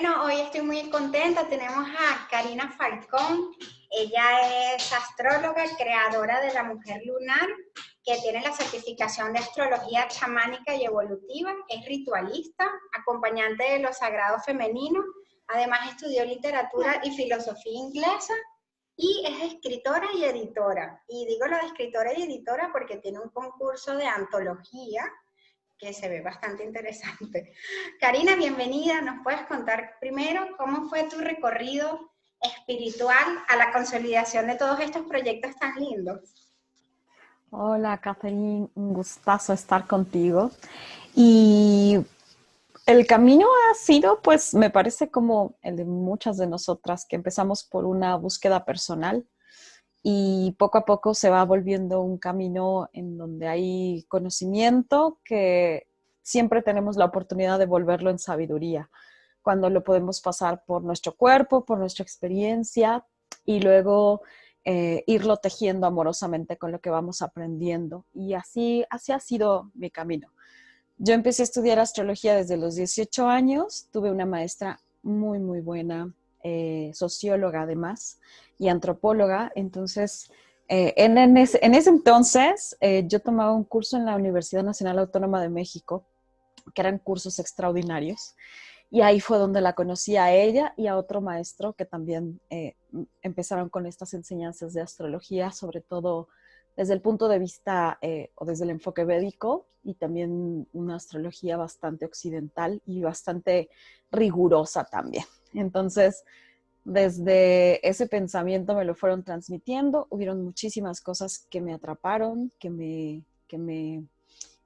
Bueno, hoy estoy muy contenta. Tenemos a Karina Falcón. Ella es astróloga, creadora de la Mujer Lunar, que tiene la certificación de astrología chamánica y evolutiva. Es ritualista, acompañante de los sagrados femeninos. Además, estudió literatura y filosofía inglesa y es escritora y editora. Y digo lo de escritora y editora porque tiene un concurso de antología que se ve bastante interesante. Karina, bienvenida. ¿Nos puedes contar primero cómo fue tu recorrido espiritual a la consolidación de todos estos proyectos tan lindos? Hola, Catherine, un gustazo estar contigo. Y el camino ha sido, pues, me parece como el de muchas de nosotras, que empezamos por una búsqueda personal y poco a poco se va volviendo un camino en donde hay conocimiento que siempre tenemos la oportunidad de volverlo en sabiduría, cuando lo podemos pasar por nuestro cuerpo, por nuestra experiencia y luego irlo tejiendo amorosamente con lo que vamos aprendiendo. Y así ha sido mi camino. Yo empecé a estudiar astrología desde los 18 años, tuve una maestra muy, muy buena, socióloga además, y antropóloga. Entonces, en ese entonces, yo tomaba un curso en la Universidad Nacional Autónoma de México, que eran cursos extraordinarios, y ahí fue donde la conocí a ella y a otro maestro que también empezaron con estas enseñanzas de astrología, sobre todo desde el punto de vista o desde el enfoque védico, y también una astrología bastante occidental y bastante rigurosa también. Entonces, desde ese pensamiento me lo fueron transmitiendo. Hubieron muchísimas cosas que me atraparon, que me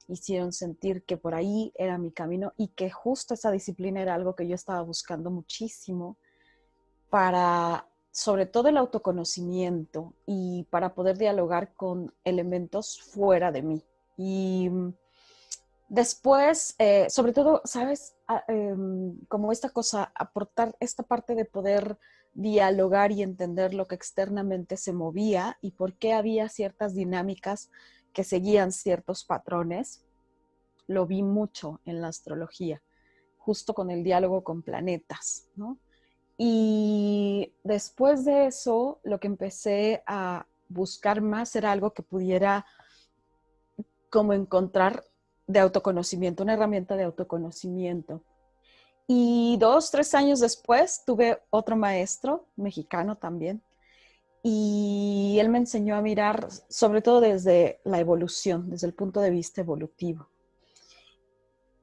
hicieron sentir que por ahí era mi camino y que justo esa disciplina era algo que yo estaba buscando muchísimo para, sobre todo, el autoconocimiento y para poder dialogar con elementos fuera de mí. Y después, sobre todo, ¿sabes? Como esta cosa, aportar esta parte de poder dialogar y entender lo que externamente se movía y por qué había ciertas dinámicas que seguían ciertos patrones, lo vi mucho en la astrología, justo con el diálogo con planetas, ¿no? Y después de eso, lo que empecé a buscar más era algo que pudiera como encontrar de autoconocimiento, una herramienta de autoconocimiento. Y 2, 3 años después tuve otro maestro, mexicano también, y él me enseñó a mirar sobre todo desde la evolución, desde el punto de vista evolutivo.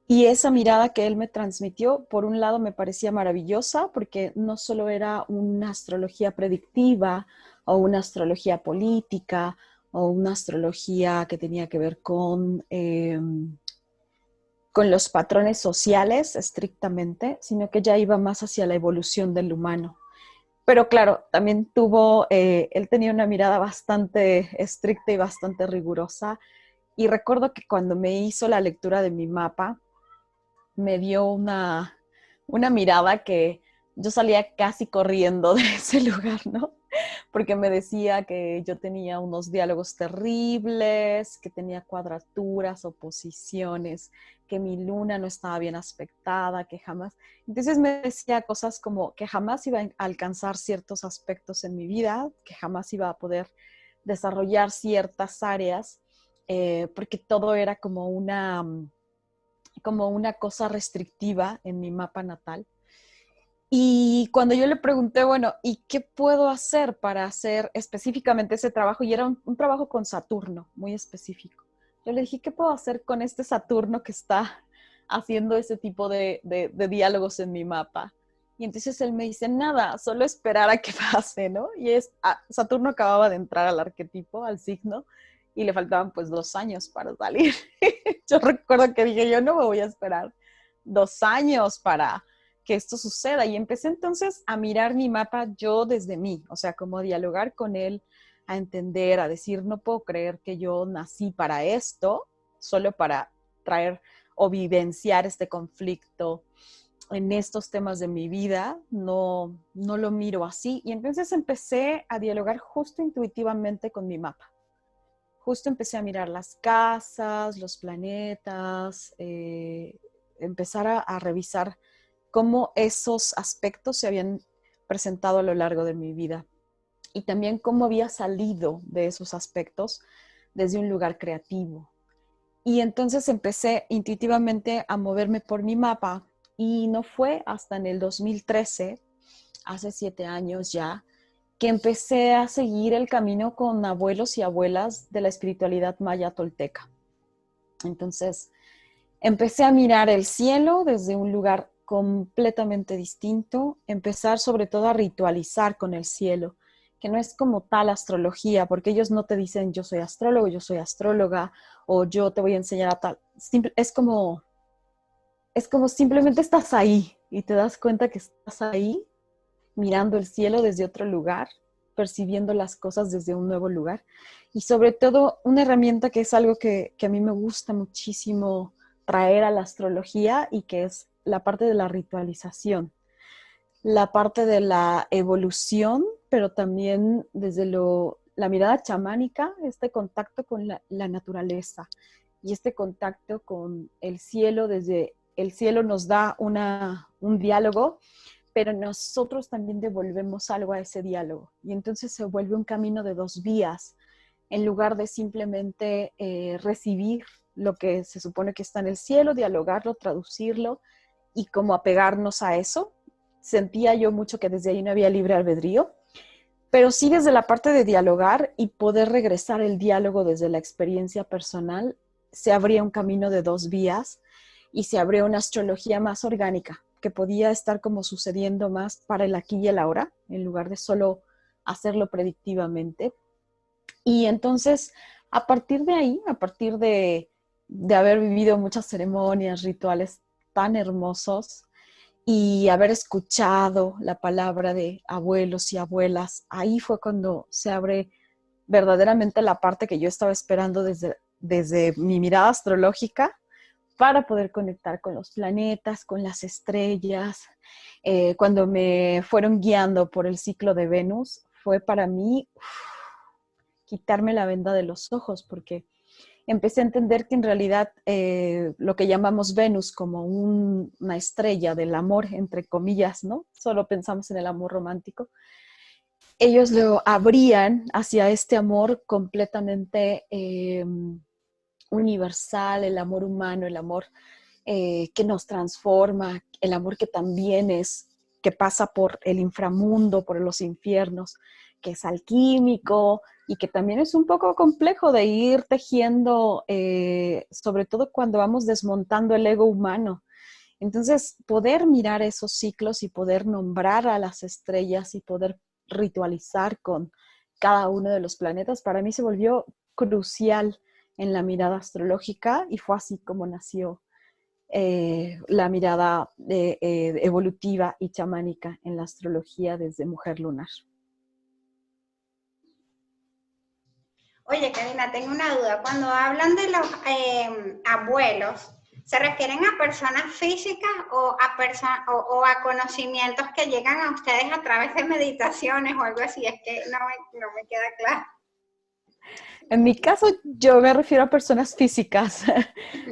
Y esa mirada que él me transmitió, por un lado me parecía maravillosa, porque no solo era una astrología predictiva o una astrología política o una astrología que tenía que ver con los patrones sociales estrictamente, sino que ya iba más hacia la evolución del humano. Pero claro, también él tenía una mirada bastante estricta y bastante rigurosa. Y recuerdo que cuando me hizo la lectura de mi mapa, me dio una mirada que yo salía casi corriendo de ese lugar, ¿no? Porque me decía que yo tenía unos diálogos terribles, que tenía cuadraturas, oposiciones, que mi luna no estaba bien aspectada, que jamás... Entonces me decía cosas como que jamás iba a alcanzar ciertos aspectos en mi vida, que jamás iba a poder desarrollar ciertas áreas, porque todo era como una cosa restrictiva en mi mapa natal. Y cuando yo le pregunté, bueno, ¿y qué puedo hacer para hacer específicamente ese trabajo? Y era un trabajo con Saturno, muy específico. Yo le dije, ¿qué puedo hacer con este Saturno que está haciendo ese tipo de diálogos en mi mapa? Y entonces él me dice, nada, solo esperar a que pase, ¿no? Saturno acababa de entrar al arquetipo, al signo, y le faltaban pues 2 años para salir. Yo recuerdo que dije, yo no me voy a esperar 2 años para que esto suceda. Y empecé entonces a mirar mi mapa yo desde mí, o sea, como a dialogar con él, a entender, a decir, no puedo creer que yo nací para esto, solo para traer o vivenciar este conflicto en estos temas de mi vida, no, no lo miro así. Y entonces empecé a dialogar justo intuitivamente con mi mapa. Justo empecé a mirar las casas, los planetas, empezar a revisar cómo esos aspectos se habían presentado a lo largo de mi vida y también cómo había salido de esos aspectos desde un lugar creativo. Y entonces empecé intuitivamente a moverme por mi mapa y no fue hasta en el 2013, hace 7 años ya, que empecé a seguir el camino con abuelos y abuelas de la espiritualidad maya tolteca. Entonces, empecé a mirar el cielo desde un lugar completamente distinto, empezar sobre todo a ritualizar con el cielo, que no es como tal astrología, porque ellos no te dicen yo soy astrólogo, yo soy astróloga, o yo te voy a enseñar a tal. Es como simplemente estás ahí y te das cuenta que estás ahí mirando el cielo desde otro lugar, percibiendo las cosas desde un nuevo lugar. Y sobre todo, una herramienta que es algo que a mí me gusta muchísimo traer a la astrología y que es la parte de la ritualización, la parte de la evolución, pero también desde la mirada chamánica, este contacto con la naturaleza y este contacto con el cielo, desde el cielo nos da un diálogo, pero nosotros también devolvemos algo a ese diálogo. Y entonces se vuelve un camino de 2 vías, en lugar de simplemente recibir lo que se supone que está en el cielo, dialogarlo, traducirlo y como apegarnos a eso. Sentía yo mucho que desde ahí no había libre albedrío, pero sí desde la parte de dialogar y poder regresar el diálogo desde la experiencia personal, se abría un camino de 2 vías y se abría una astrología más orgánica, que podía estar como sucediendo más para el aquí y el ahora, en lugar de solo hacerlo predictivamente. Y entonces, a partir de ahí, a partir de haber vivido muchas ceremonias, rituales tan hermosos y haber escuchado la palabra de abuelos y abuelas, ahí fue cuando se abre verdaderamente la parte que yo estaba esperando desde mi mirada astrológica para poder conectar con los planetas, con las estrellas. Cuando me fueron guiando por el ciclo de Venus, fue para mí quitarme la venda de los ojos, porque empecé a entender que en realidad lo que llamamos Venus como una estrella del amor, entre comillas, ¿no? Solo pensamos en el amor romántico. Ellos lo abrían hacia este amor completamente universal, el amor humano, el amor que nos transforma, el amor que también que pasa por el inframundo, por los infiernos, que es alquímico y que también es un poco complejo de ir tejiendo, sobre todo cuando vamos desmontando el ego humano. Entonces, poder mirar esos ciclos y poder nombrar a las estrellas y poder ritualizar con cada uno de los planetas, para mí se volvió crucial en la mirada astrológica y fue así como nació la mirada evolutiva y chamánica en la astrología desde Mujer Lunar. Oye, Karina, tengo una duda. Cuando hablan de los abuelos, ¿se refieren a personas físicas o a conocimientos que llegan a ustedes a través de meditaciones o algo así? Es que no me queda claro. En mi caso, yo me refiero a personas físicas,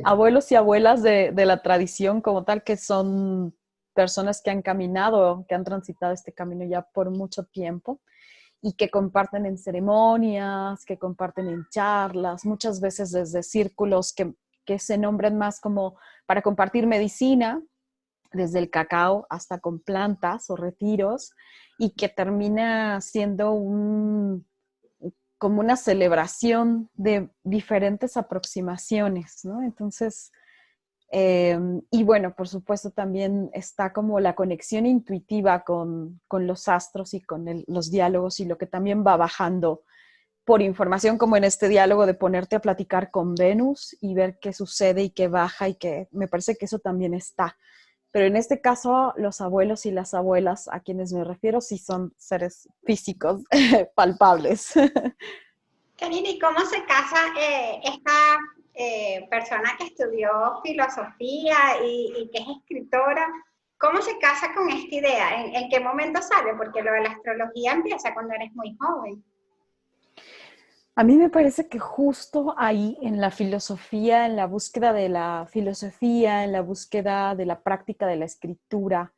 abuelos y abuelas de la tradición como tal, que son personas que han caminado, que han transitado este camino ya por mucho tiempo y que comparten en ceremonias, que comparten en charlas, muchas veces desde círculos que se nombran más como para compartir medicina, desde el cacao hasta con plantas o retiros, y que termina siendo como una celebración de diferentes aproximaciones, ¿no? Entonces, y bueno, por supuesto también está como la conexión intuitiva con los astros y con los diálogos y lo que también va bajando por información, como en este diálogo de ponerte a platicar con Venus y ver qué sucede y qué baja y que me parece que eso también está. Pero en este caso, los abuelos y las abuelas a quienes me refiero sí son seres físicos, palpables. Karina, ¿y cómo se casa esta persona que estudió filosofía y que es escritora? ¿Cómo se casa con esta idea? ¿En qué momento sale? Porque lo de la astrología empieza cuando eres muy joven. A mí me parece que justo ahí en la filosofía, en la búsqueda de la filosofía, en la búsqueda de la práctica de la escritura,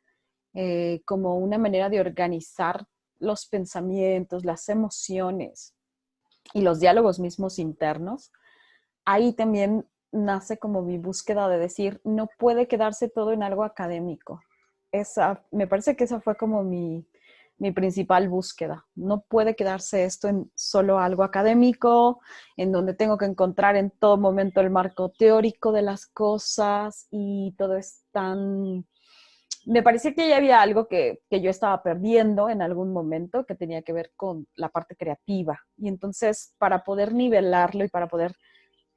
como una manera de organizar los pensamientos, las emociones y los diálogos mismos internos, ahí también nace como mi búsqueda de decir, no puede quedarse todo en algo académico. Me parece que esa fue como mi principal búsqueda. No puede quedarse esto en solo algo académico, en donde tengo que encontrar en todo momento el marco teórico de las cosas y todo es tan... Me parecía que ya había algo que yo estaba perdiendo en algún momento que tenía que ver con la parte creativa. Y entonces, para poder nivelarlo y para poder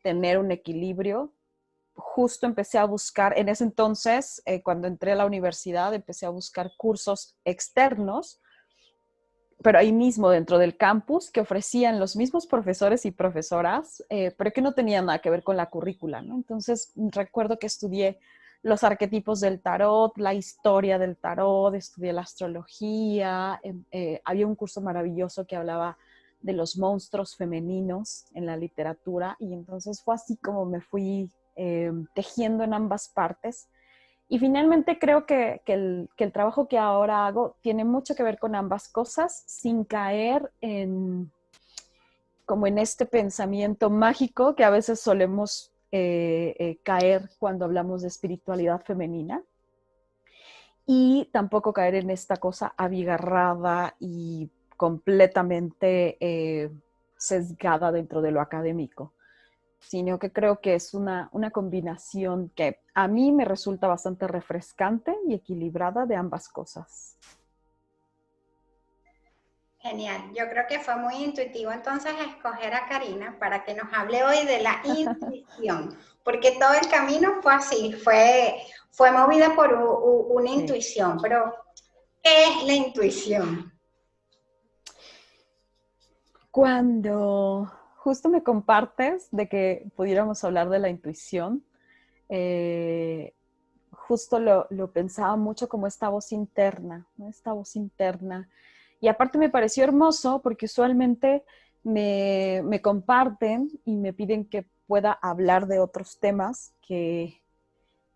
tener un equilibrio, justo empecé a buscar, en ese entonces, cuando entré a la universidad, empecé a buscar cursos externos, pero ahí mismo dentro del campus, que ofrecían los mismos profesores y profesoras, pero que no tenían nada que ver con la currícula, ¿no? Entonces, recuerdo que estudié los arquetipos del tarot, la historia del tarot, estudié la astrología, había un curso maravilloso que hablaba de los monstruos femeninos en la literatura, y entonces fue así como me fui tejiendo en ambas partes. Y finalmente creo que el trabajo que ahora hago tiene mucho que ver con ambas cosas, sin caer en, como en este pensamiento mágico que a veces solemos caer cuando hablamos de espiritualidad femenina, y tampoco caer en esta cosa abigarrada y completamente sesgada dentro de lo académico, sino que creo que es una combinación que a mí me resulta bastante refrescante y equilibrada de ambas cosas. Genial, yo creo que fue muy intuitivo entonces escoger a Karina para que nos hable hoy de la intuición, porque todo el camino fue así, fue movida por una Sí. intuición, pero ¿qué es la intuición? Cuando justo me compartes de que pudiéramos hablar de la intuición, eh, justo lo pensaba mucho como esta voz interna, ¿no? Esta voz interna. Y aparte me pareció hermoso porque usualmente me comparten y me piden que pueda hablar de otros temas que...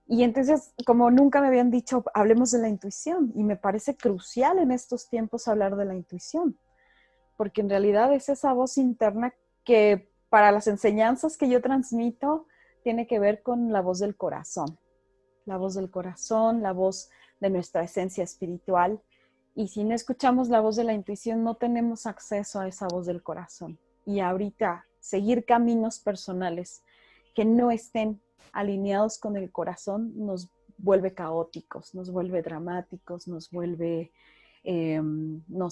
Y entonces, como nunca me habían dicho, hablemos de la intuición, y me parece crucial en estos tiempos hablar de la intuición, porque en realidad es esa voz interna que para las enseñanzas que yo transmito tiene que ver con la voz del corazón, la voz del corazón, la voz de nuestra esencia espiritual. Y si no escuchamos la voz de la intuición, no tenemos acceso a esa voz del corazón. Y ahorita, seguir caminos personales que no estén alineados con el corazón nos vuelve caóticos, nos vuelve dramáticos, nos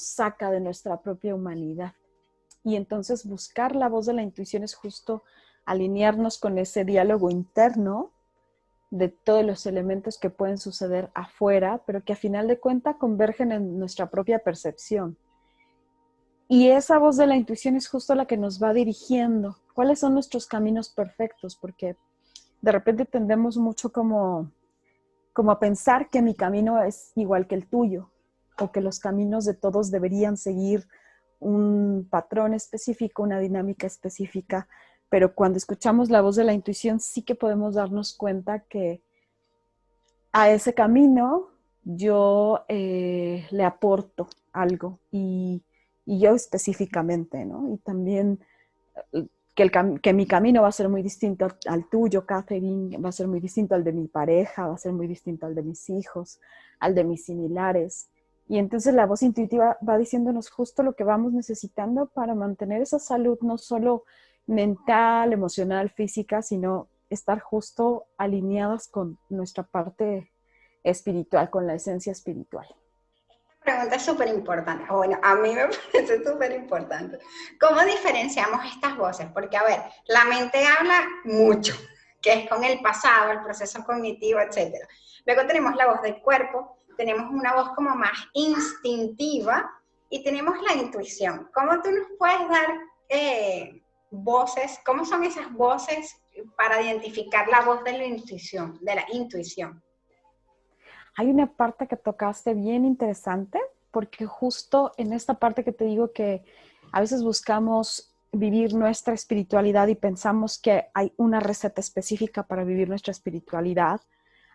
saca de nuestra propia humanidad. Y entonces buscar la voz de la intuición es justo alinearnos con ese diálogo interno de todos los elementos que pueden suceder afuera, pero que a final de cuentas convergen en nuestra propia percepción. Y esa voz de la intuición es justo la que nos va dirigiendo. ¿Cuáles son nuestros caminos perfectos? Porque de repente tendemos mucho como a pensar que mi camino es igual que el tuyo, o que los caminos de todos deberían seguir un patrón específico, una dinámica específica, pero cuando escuchamos la voz de la intuición sí que podemos darnos cuenta que a ese camino yo le aporto algo, y yo específicamente, ¿no? Y también que mi camino va a ser muy distinto al tuyo, Catherine, va a ser muy distinto al de mi pareja, va a ser muy distinto al de mis hijos, al de mis similares. Y entonces la voz intuitiva va diciéndonos justo lo que vamos necesitando para mantener esa salud, no solo mental, emocional, física, sino estar justo alineadas con nuestra parte espiritual, con la esencia espiritual. Pregunta es súper importante. Bueno, a mí me parece súper importante. ¿Cómo diferenciamos estas voces? Porque, a ver, la mente habla mucho, que es con el pasado, el proceso cognitivo, etcétera. Luego tenemos la voz del cuerpo, tenemos una voz como más instintiva y tenemos la intuición. ¿Cómo tú nos puedes dar voces? ¿Cómo son esas voces para identificar la voz de la intuición, de la intuición? Hay una parte que tocaste bien interesante, porque justo en esta parte que te digo que a veces buscamos vivir nuestra espiritualidad y pensamos que hay una receta específica para vivir nuestra espiritualidad,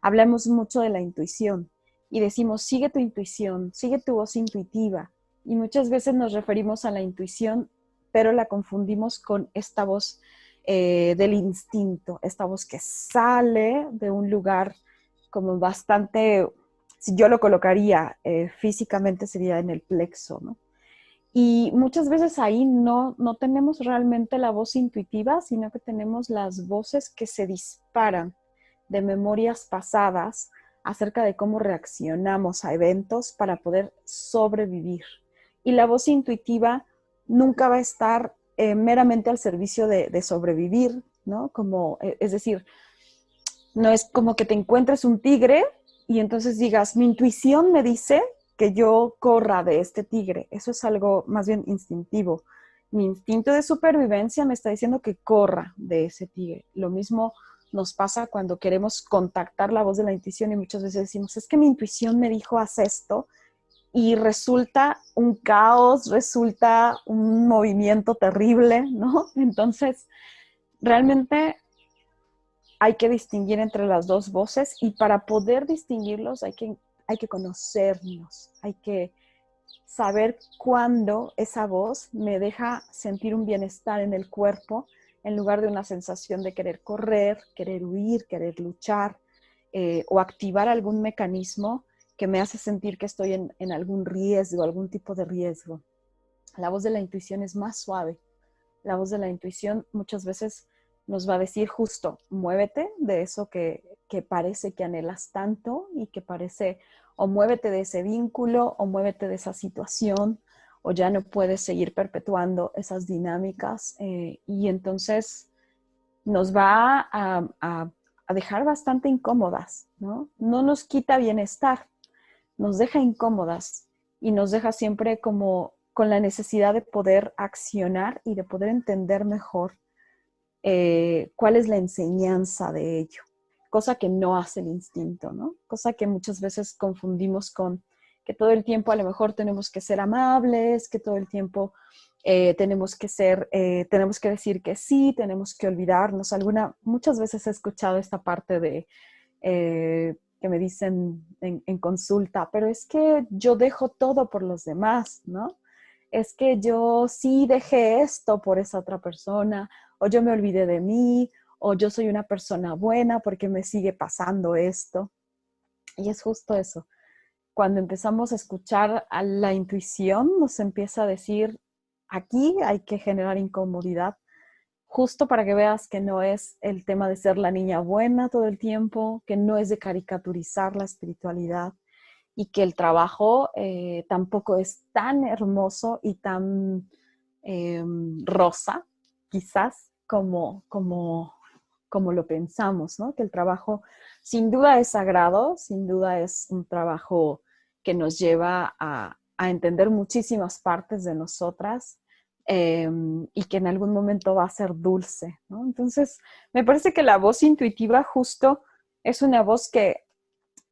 hablamos mucho de la intuición y decimos, sigue tu intuición, sigue tu voz intuitiva. Y muchas veces nos referimos a la intuición, pero la confundimos con esta voz del instinto, esta voz que sale de un lugar como bastante, si yo lo colocaría físicamente sería en el plexo, ¿no? Y muchas veces ahí no tenemos realmente la voz intuitiva, sino que tenemos las voces que se disparan de memorias pasadas acerca de cómo reaccionamos a eventos para poder sobrevivir. Y la voz intuitiva nunca va a estar meramente al servicio de sobrevivir, ¿no? Como, es decir, no es como que te encuentres un tigre y entonces digas, mi intuición me dice que yo corra de este tigre. Eso es algo más bien instintivo. Mi instinto de supervivencia me está diciendo que corra de ese tigre. Lo mismo nos pasa cuando queremos contactar la voz de la intuición y muchas veces decimos, es que mi intuición me dijo, haz esto, y resulta un caos, resulta un movimiento terrible, ¿no? Entonces, realmente hay que distinguir entre las dos voces y para poder distinguirlos hay que conocernos, hay que saber cuándo esa voz me deja sentir un bienestar en el cuerpo en lugar de una sensación de querer correr, querer huir, querer luchar o activar algún mecanismo que me hace sentir que estoy en algún riesgo, algún tipo de riesgo. La voz de la intuición es más suave. La voz de la intuición muchas veces nos va a decir justo, muévete de eso que parece que anhelas tanto y que parece, o muévete de ese vínculo, o muévete de esa situación, o ya no puedes seguir perpetuando esas dinámicas. Y entonces nos va a dejar bastante incómodas, ¿no? No nos quita bienestar, nos deja incómodas y nos deja siempre como con la necesidad de poder accionar y de poder entender mejor cuál es la enseñanza de ello, cosa que no hace el instinto, ¿no? Cosa que muchas veces confundimos con que todo el tiempo a lo mejor tenemos que ser amables, que todo el tiempo tenemos que decir que sí, tenemos que olvidarnos. Muchas veces he escuchado esta parte de que me dicen en consulta, pero es que yo dejo todo por los demás, ¿no? Es que yo sí dejé esto por esa otra persona, o yo me olvidé de mí, o yo soy una persona buena porque me sigue pasando esto. Y es justo eso. Cuando empezamos a escuchar a la intuición, nos empieza a decir, aquí hay que generar incomodidad, justo para que veas que no es el tema de ser la niña buena todo el tiempo, que no es de caricaturizar la espiritualidad y que el trabajo tampoco es tan hermoso y tan rosa, quizás, como lo pensamos, ¿no? Que el trabajo sin duda es sagrado, sin duda es un trabajo que nos lleva a entender muchísimas partes de nosotras y que en algún momento va a ser dulce, ¿no? Entonces, me parece que la voz intuitiva justo es una voz que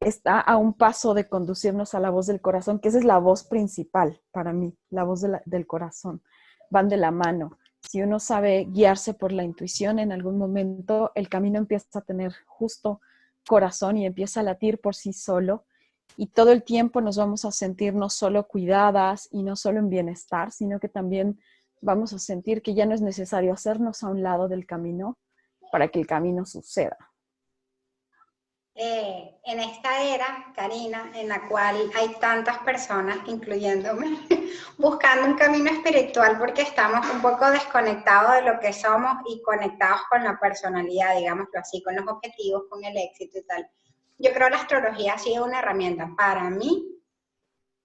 está a un paso de conducirnos a la voz del corazón, que esa es la voz principal para mí, la voz del corazón. Van de la mano. Si uno sabe guiarse por la intuición, en algún momento el camino empieza a tener justo corazón y empieza a latir por sí solo. Y todo el tiempo nos vamos a sentir no solo cuidadas y no solo en bienestar, sino que también vamos a sentir que ya no es necesario hacernos a un lado del camino para que el camino suceda. En esta era, Karina, en la cual hay tantas personas, incluyéndome, buscando un camino espiritual porque estamos un poco desconectados de lo que somos y conectados con la personalidad, digámoslo así, con los objetivos, con el éxito y tal. Yo creo que la astrología ha sido una herramienta para mí,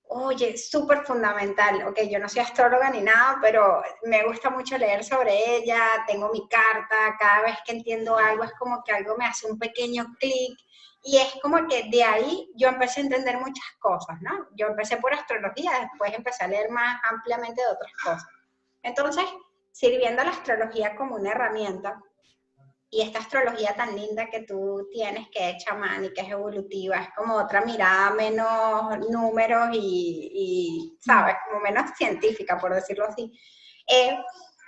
oye, súper fundamental. Ok, yo no soy astróloga ni nada, pero me gusta mucho leer sobre ella, tengo mi carta, cada vez que entiendo algo es como que algo me hace un pequeño clic y es como que de ahí yo empecé a entender muchas cosas, ¿no? Yo empecé por astrología, después empecé a leer más ampliamente de otras cosas. Entonces, sirviendo a la astrología como una herramienta, y esta astrología tan linda que tú tienes, que es chamán y que es evolutiva, es como otra mirada menos números y ¿sabes? Como menos científica, por decirlo así.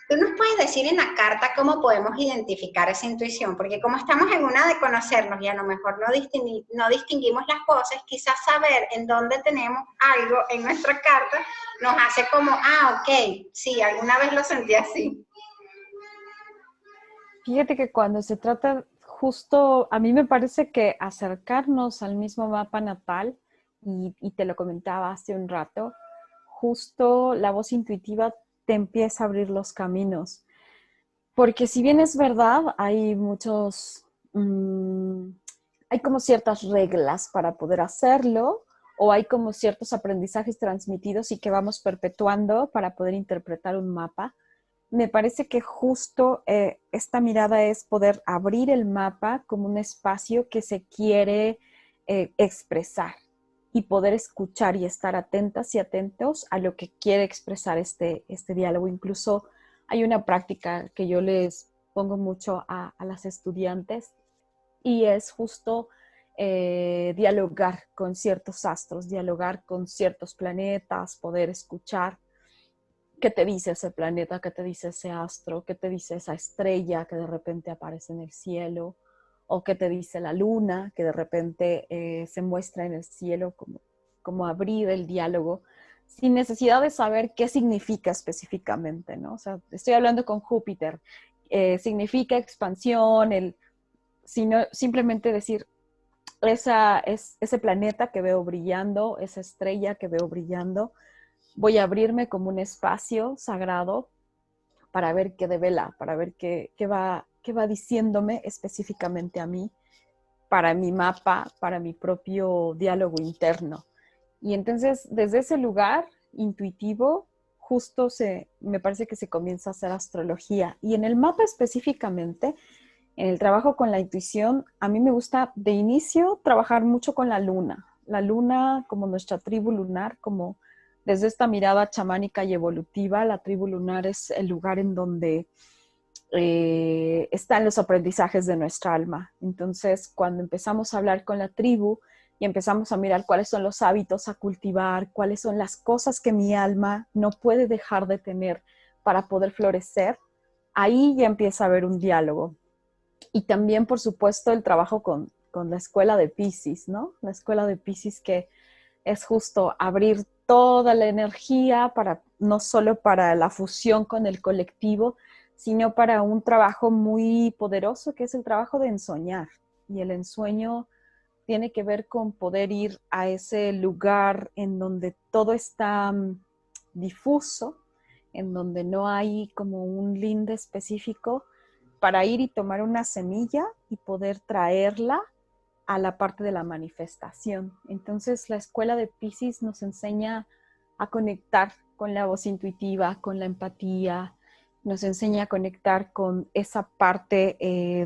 ¿Tú nos puedes decir en la carta cómo podemos identificar esa intuición? Porque como estamos en una de conocernos y a lo mejor no distinguimos las cosas, quizás saber en dónde tenemos algo en nuestra carta nos hace como, ok, sí, alguna vez lo sentí así. Fíjate que cuando se trata justo, a mí me parece que acercarnos al mismo mapa natal, y te lo comentaba hace un rato, justo la voz intuitiva te empieza a abrir los caminos. Porque si bien es verdad, hay hay como ciertas reglas para poder hacerlo, o hay como ciertos aprendizajes transmitidos y que vamos perpetuando para poder interpretar un mapa. Me parece que justo esta mirada es poder abrir el mapa como un espacio que se quiere expresar y poder escuchar y estar atentas y atentos a lo que quiere expresar este diálogo. Incluso hay una práctica que yo les pongo mucho a las estudiantes y es justo dialogar con ciertos astros, dialogar con ciertos planetas, poder escuchar qué te dice ese planeta, qué te dice ese astro, qué te dice esa estrella que de repente aparece en el cielo, o qué te dice la luna que de repente se muestra en el cielo, como abrir el diálogo sin necesidad de saber qué significa específicamente, ¿no? O sea, estoy hablando con Júpiter, significa expansión, sino simplemente decir, ese planeta que veo brillando, esa estrella que veo brillando, voy a abrirme como un espacio sagrado para ver qué devela, para ver qué va diciéndome específicamente a mí, para mi mapa, para mi propio diálogo interno. Y entonces, desde ese lugar intuitivo, justo me parece que se comienza a hacer astrología. Y en el mapa específicamente, en el trabajo con la intuición, a mí me gusta de inicio trabajar mucho con la luna como nuestra tribu lunar, como desde esta mirada chamánica y evolutiva. La tribu lunar es el lugar en donde están los aprendizajes de nuestra alma. Entonces, cuando empezamos a hablar con la tribu y empezamos a mirar cuáles son los hábitos a cultivar, cuáles son las cosas que mi alma no puede dejar de tener para poder florecer, ahí ya empieza a haber un diálogo. Y también, por supuesto, el trabajo con la escuela de Piscis, ¿no? La escuela de Piscis, que es justo abrir toda la energía para, no solo para la fusión con el colectivo, sino para un trabajo muy poderoso que es el trabajo de ensoñar. Y el ensueño tiene que ver con poder ir a ese lugar en donde todo está difuso, en donde no hay como un linde específico, para ir y tomar una semilla y poder traerla a la parte de la manifestación. Entonces, la escuela de Piscis nos enseña a conectar con la voz intuitiva, con la empatía, nos enseña a conectar con esa parte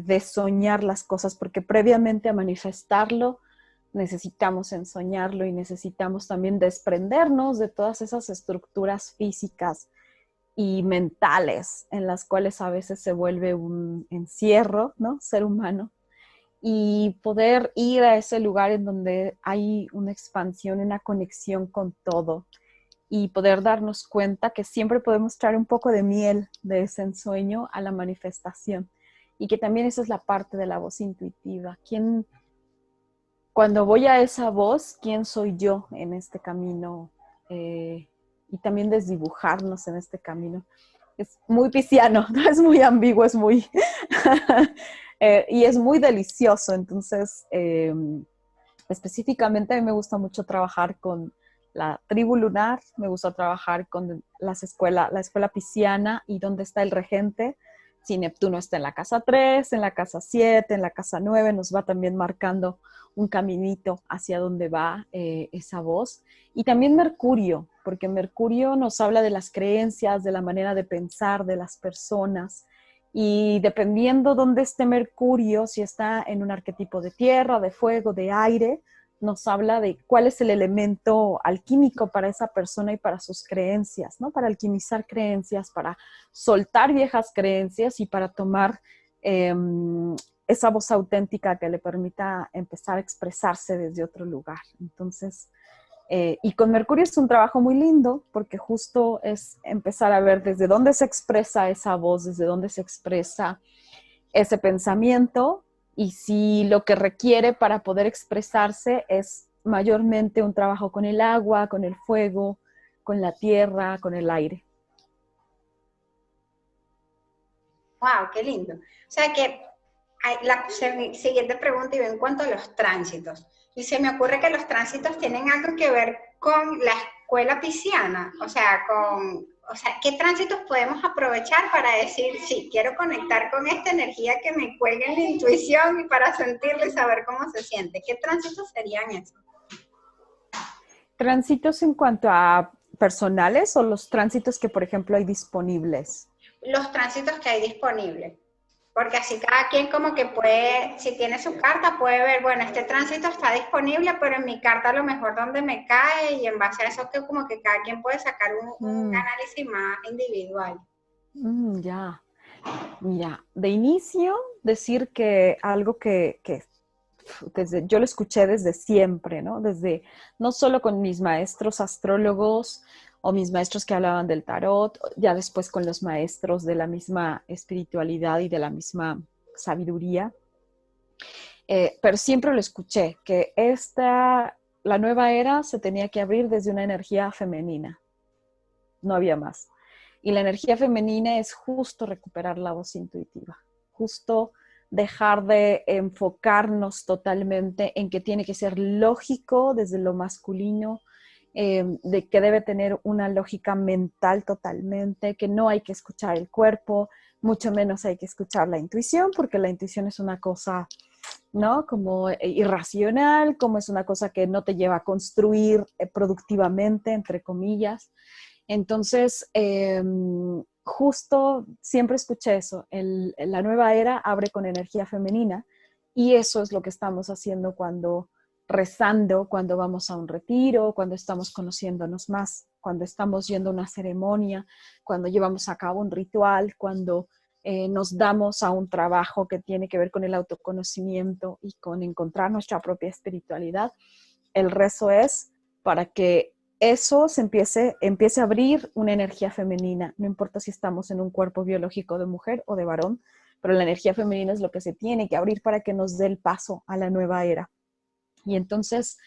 de soñar las cosas, porque previamente a manifestarlo necesitamos ensoñarlo y necesitamos también desprendernos de todas esas estructuras físicas y mentales en las cuales a veces se vuelve un encierro, ¿no? Ser humano, y poder ir a ese lugar en donde hay una expansión, una conexión con todo, y poder darnos cuenta que siempre podemos traer un poco de miel de ese ensueño a la manifestación, y que también esa es la parte de la voz intuitiva. Cuando voy a esa voz, ¿quién soy yo en este camino? Y también desdibujarnos en este camino. Es muy pisciano, ¿no? Es muy ambiguo, es muy... y es muy delicioso. Entonces, específicamente a mí me gusta mucho trabajar con la tribu lunar, me gusta trabajar con la escuela pisciana y donde está el regente. Si Neptuno está en la casa 3, en la casa 7, en la casa 9, nos va también marcando un caminito hacia donde va esa voz. Y también Mercurio, porque Mercurio nos habla de las creencias, de la manera de pensar de las personas. Y dependiendo dónde esté Mercurio, si está en un arquetipo de tierra, de fuego, de aire, nos habla de cuál es el elemento alquímico para esa persona y para sus creencias, ¿no? Para alquimizar creencias, para soltar viejas creencias y para tomar esa voz auténtica que le permita empezar a expresarse desde otro lugar. Entonces, Y con Mercurio es un trabajo muy lindo porque justo es empezar a ver desde dónde se expresa esa voz, desde dónde se expresa ese pensamiento y si lo que requiere para poder expresarse es mayormente un trabajo con el agua, con el fuego, con la tierra, con el aire. Wow, qué lindo. O sea que la siguiente pregunta iba en cuanto a los tránsitos. Y se me ocurre que los tránsitos tienen algo que ver con la escuela pisciana. O sea, ¿qué tránsitos podemos aprovechar para decir, sí, quiero conectar con esta energía que me cuelga en la intuición y para sentirlo y saber cómo se siente? ¿Qué tránsitos serían esos? ¿Tránsitos en cuanto a personales o los tránsitos que, por ejemplo, hay disponibles? Los tránsitos que hay disponibles. Porque así cada quien como que puede, si tiene su carta, puede ver, bueno, este tránsito está disponible, pero en mi carta a lo mejor donde me cae y en base a eso que como que cada quien puede sacar un análisis más individual. Ya, mira, de inicio decir que algo que yo lo escuché desde siempre, ¿no? Desde, no solo con mis maestros astrólogos o mis maestros que hablaban del tarot, ya después con los maestros de la misma espiritualidad y de la misma sabiduría, pero siempre lo escuché, que la nueva era se tenía que abrir desde una energía femenina, no había más. Y la energía femenina es justo recuperar la voz intuitiva, justo dejar de enfocarnos totalmente en que tiene que ser lógico desde lo masculino, de que debe tener una lógica mental totalmente, que no hay que escuchar el cuerpo, mucho menos hay que escuchar la intuición, porque la intuición es una cosa, ¿no? Como irracional, como es una cosa que no te lleva a construir productivamente, entre comillas. Entonces, justo siempre escuché eso, la nueva era abre con energía femenina y eso es lo que estamos haciendo cuando rezando, cuando vamos a un retiro, cuando estamos conociéndonos más, cuando estamos yendo a una ceremonia, cuando llevamos a cabo un ritual, cuando nos damos a un trabajo que tiene que ver con el autoconocimiento y con encontrar nuestra propia espiritualidad. El rezo es para que eso empiece a abrir una energía femenina, no importa si estamos en un cuerpo biológico de mujer o de varón, pero la energía femenina es lo que se tiene que abrir para que nos dé el paso a la nueva era. Y entonces,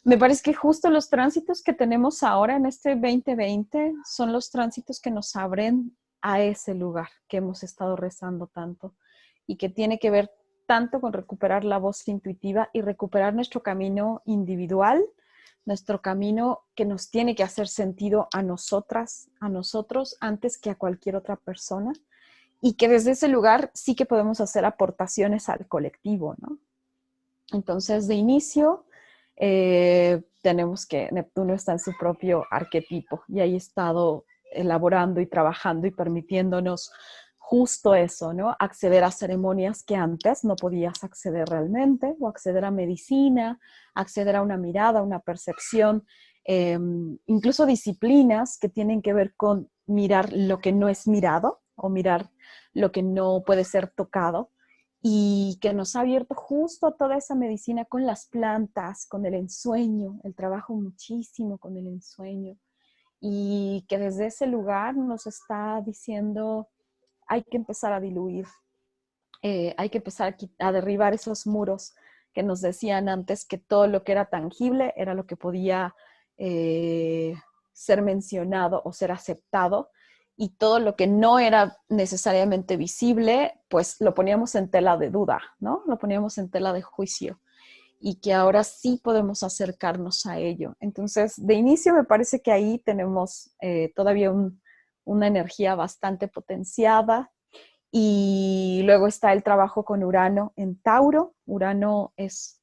me parece que justo los tránsitos que tenemos ahora en este 2020 son los tránsitos que nos abren a ese lugar que hemos estado rezando tanto y que tiene que ver tanto con recuperar la voz intuitiva y recuperar nuestro camino individual, nuestro camino que nos tiene que hacer sentido a nosotras, a nosotros, antes que a cualquier otra persona, y que desde ese lugar sí que podemos hacer aportaciones al colectivo, ¿no? Entonces, de inicio, tenemos que Neptuno está en su propio arquetipo y ahí he estado elaborando y trabajando y permitiéndonos justo eso, ¿no? Acceder a ceremonias que antes no podías acceder realmente, o acceder a medicina, acceder a una mirada, una percepción, incluso disciplinas que tienen que ver con mirar lo que no es mirado o mirar lo que no puede ser tocado y que nos ha abierto justo toda esa medicina con las plantas, con el ensueño, el trabajo muchísimo con el ensueño y que desde ese lugar nos está diciendo hay que empezar a diluir, hay que empezar a derribar esos muros que nos decían antes que todo lo que era tangible era lo que podía ser mencionado o ser aceptado y todo lo que no era necesariamente visible, pues lo poníamos en tela de duda, ¿no? Lo poníamos en tela de juicio y que ahora sí podemos acercarnos a ello. Entonces, de inicio me parece que ahí tenemos todavía una energía bastante potenciada y luego está el trabajo con Urano en Tauro. Urano es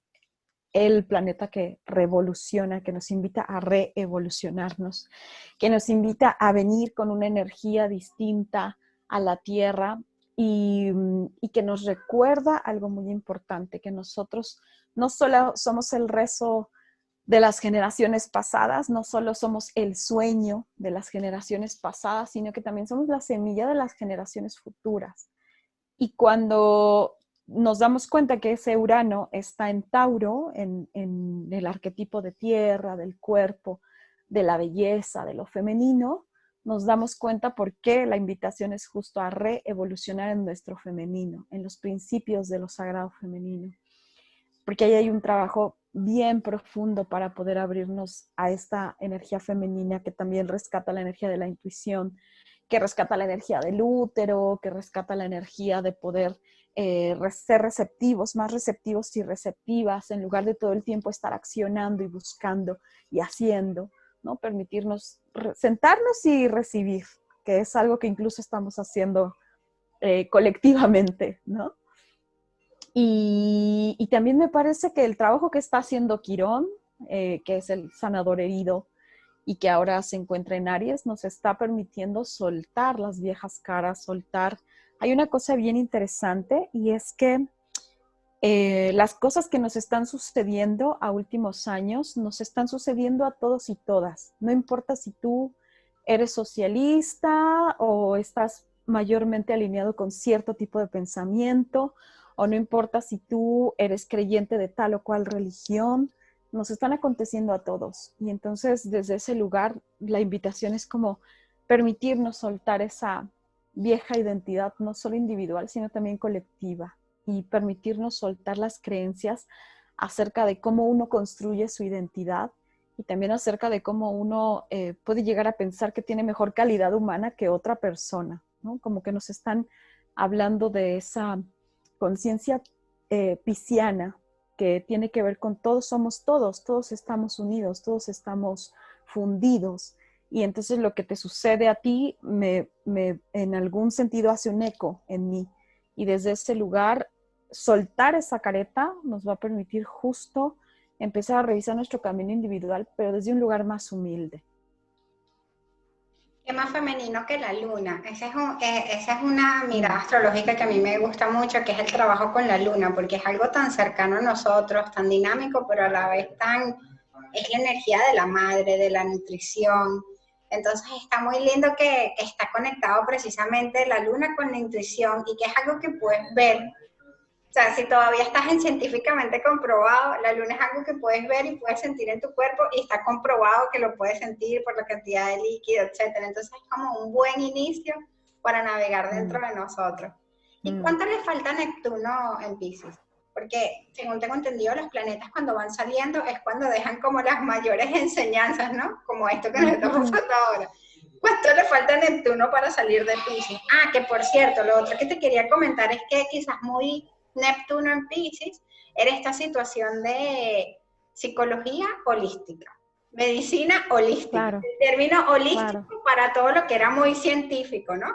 el planeta que revoluciona, que nos invita a reevolucionarnos, que nos invita a venir con una energía distinta a la Tierra y que nos recuerda algo muy importante, que nosotros no solo somos el rezo de las generaciones pasadas, no solo somos el sueño de las generaciones pasadas, sino que también somos la semilla de las generaciones futuras. Y cuando nos damos cuenta que ese Urano está en Tauro, en el arquetipo de tierra, del cuerpo, de la belleza, de lo femenino, nos damos cuenta por qué la invitación es justo a reevolucionar en nuestro femenino, en los principios de lo sagrado femenino. Porque ahí hay un trabajo bien profundo para poder abrirnos a esta energía femenina que también rescata la energía de la intuición, que rescata la energía del útero, que rescata la energía de poder ser receptivos, más receptivos y receptivas, en lugar de todo el tiempo estar accionando y buscando y haciendo, ¿no? Permitirnos sentarnos y recibir, que es algo que incluso estamos haciendo colectivamente, ¿no? Y también me parece que el trabajo que está haciendo Quirón, que es el sanador herido y que ahora se encuentra en Aries, nos está permitiendo soltar las viejas caras, soltar. Hay una cosa bien interesante y es que las cosas que nos están sucediendo a últimos años nos están sucediendo a todos y todas. No importa si tú eres socialista o estás mayormente alineado con cierto tipo de pensamiento, o no importa si tú eres creyente de tal o cual religión, nos están aconteciendo a todos. Y entonces desde ese lugar la invitación es como permitirnos soltar esa vieja identidad, no solo individual, sino también colectiva, y permitirnos soltar las creencias acerca de cómo uno construye su identidad y también acerca de cómo uno puede llegar a pensar que tiene mejor calidad humana que otra persona, ¿no? Como que nos están hablando de esa conciencia pisciana que tiene que ver con todos somos todos, todos estamos unidos, todos estamos fundidos. Y entonces lo que te sucede a ti en algún sentido hace un eco en mí. Y desde ese lugar, soltar esa careta nos va a permitir justo empezar a revisar nuestro camino individual, pero desde un lugar más humilde. ¿Qué más femenino que la luna? Esa es una mirada astrológica que a mí me gusta mucho, que es el trabajo con la luna, porque es algo tan cercano a nosotros, tan dinámico, pero a la vez es la energía de la madre, de la nutrición. Entonces está muy lindo que está conectado precisamente la luna con la intuición y que es algo que puedes ver. O sea, si todavía estás en científicamente comprobado, la luna es algo que puedes ver y puedes sentir en tu cuerpo y está comprobado que lo puedes sentir por la cantidad de líquido, etcétera. Entonces es como un buen inicio para navegar dentro de nosotros. ¿Y cuánto le falta a Neptuno en Piscis? Porque, según tengo entendido, los planetas cuando van saliendo es cuando dejan como las mayores enseñanzas, ¿no? Como esto que nos está pasando ahora. ¿Cuánto le falta a Neptuno para salir de Piscis? Ah, que por cierto, lo otro que te quería comentar es que quizás muy Neptuno en Piscis era esta situación de psicología holística, medicina holística, Claro, el término holístico claro. para todo lo que era muy científico, ¿no?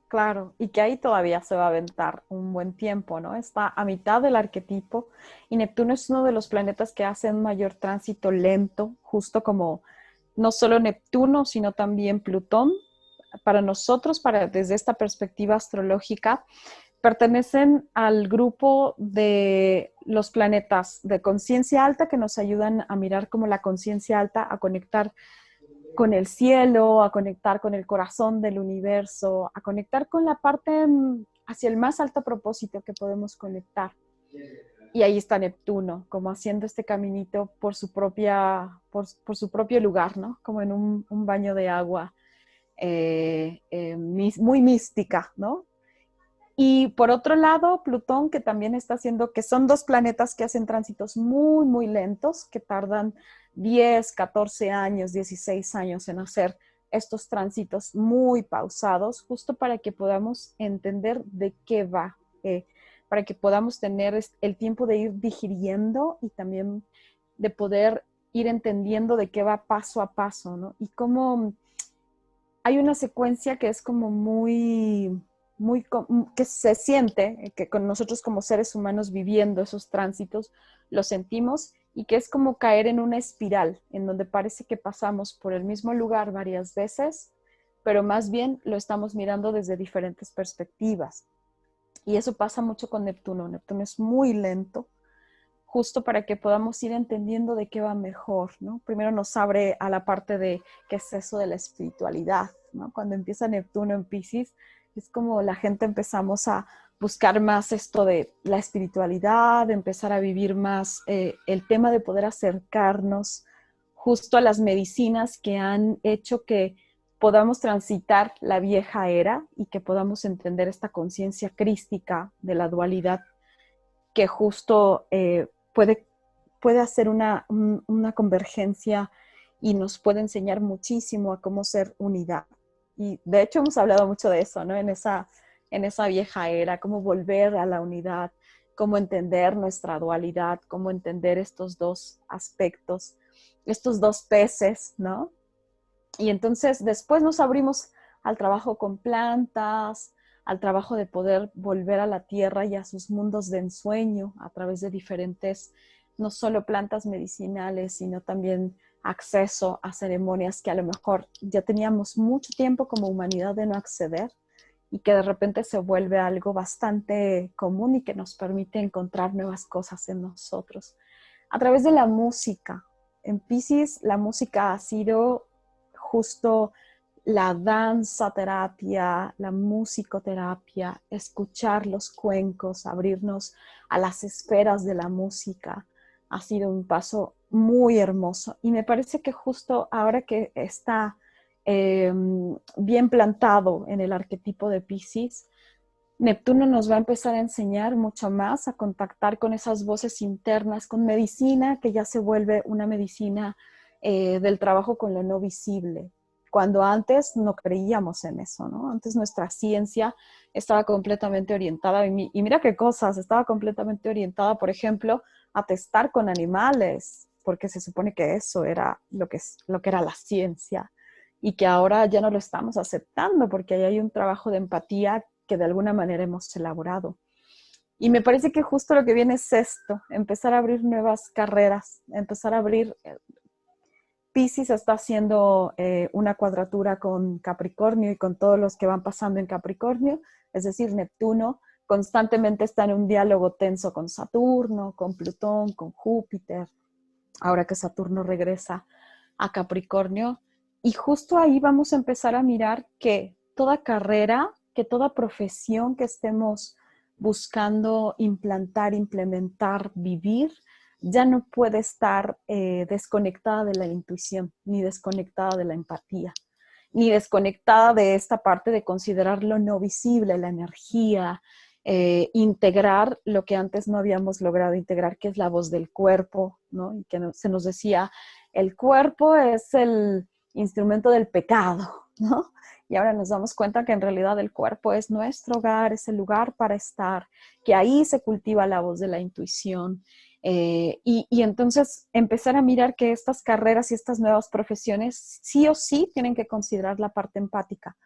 Claro, y que ahí todavía se va a aventar un buen tiempo, ¿no? Está a mitad del arquetipo y Neptuno es uno de los planetas que hace un mayor tránsito lento, justo como no solo Neptuno, sino también Plutón. Para nosotros, desde esta perspectiva astrológica, pertenecen al grupo de los planetas de conciencia alta que nos ayudan a mirar como la conciencia alta, a conectar con el cielo, a conectar con el corazón del universo, a conectar con la parte hacia el más alto propósito que podemos conectar. Y ahí está Neptuno, como haciendo este caminito por su su propio lugar, ¿no? Como en un baño de agua muy mística, ¿no? Y por otro lado, Plutón, que también está haciendo, que son dos planetas que hacen tránsitos muy, muy lentos, que tardan 10, 14 años, 16 años en hacer estos tránsitos muy pausados, justo para que podamos entender de qué va, para que podamos tener el tiempo de ir digiriendo y también de poder ir entendiendo de qué va paso a paso, ¿no? Y cómo hay una secuencia que es como muy, que se siente, que con nosotros como seres humanos viviendo esos tránsitos, lo sentimos y que es como caer en una espiral, en donde parece que pasamos por el mismo lugar varias veces, pero más bien lo estamos mirando desde diferentes perspectivas. Y eso pasa mucho con Neptuno. Neptuno es muy lento, justo para que podamos ir entendiendo de qué va mejor, ¿no? Primero nos abre a la parte de qué es eso de la espiritualidad, ¿no? Cuando empieza Neptuno en Piscis, es como la gente empezamos a buscar más esto de la espiritualidad, de empezar a vivir más el tema de poder acercarnos justo a las medicinas que han hecho que podamos transitar la vieja era y que podamos entender esta conciencia crística de la dualidad que justo puede hacer una convergencia y nos puede enseñar muchísimo a cómo ser unidad. Y de hecho hemos hablado mucho de eso, ¿no? En esa vieja era, cómo volver a la unidad, cómo entender nuestra dualidad, cómo entender estos dos aspectos, estos dos peces, ¿no? Y entonces después nos abrimos al trabajo con plantas, al trabajo de poder volver a la tierra y a sus mundos de ensueño a través de diferentes, no solo plantas medicinales, sino también acceso a ceremonias que a lo mejor ya teníamos mucho tiempo como humanidad de no acceder y que de repente se vuelve algo bastante común y que nos permite encontrar nuevas cosas en nosotros. A través de la música. En Piscis la música ha sido justo la danza terapia, la musicoterapia, escuchar los cuencos, abrirnos a las esferas de la música, ha sido un paso muy hermoso. Y me parece que justo ahora que está bien plantado en el arquetipo de Piscis, Neptuno nos va a empezar a enseñar mucho más a contactar con esas voces internas, con medicina que ya se vuelve una medicina del trabajo con lo no visible, cuando antes no creíamos en eso, ¿no? Antes nuestra ciencia estaba completamente orientada, y mira qué cosas, estaba completamente orientada, por ejemplo, a testar con animales, porque se supone que eso era lo que era la ciencia, y que ahora ya no lo estamos aceptando, porque ahí hay un trabajo de empatía que de alguna manera hemos elaborado. Y me parece que justo lo que viene es esto, empezar a abrir nuevas carreras, empezar a abrir. Piscis está haciendo una cuadratura con Capricornio y con todos los que van pasando en Capricornio, es decir, Neptuno constantemente está en un diálogo tenso con Saturno, con Plutón, con Júpiter, ahora que Saturno regresa a Capricornio. Y justo ahí vamos a empezar a mirar que toda carrera, que toda profesión que estemos buscando implantar, implementar, vivir, ya no puede estar desconectada de la intuición, ni desconectada de la empatía, ni desconectada de esta parte de considerar lo no visible, la energía, integrar lo que antes no habíamos logrado integrar, que es la voz del cuerpo, ¿no? Y que se nos decía, el cuerpo es el instrumento del pecado, ¿no? Y ahora nos damos cuenta que en realidad el cuerpo es nuestro hogar, es el lugar para estar, que ahí se cultiva la voz de la intuición. Y entonces empezar a mirar que estas carreras y estas nuevas profesiones sí o sí tienen que considerar la parte empática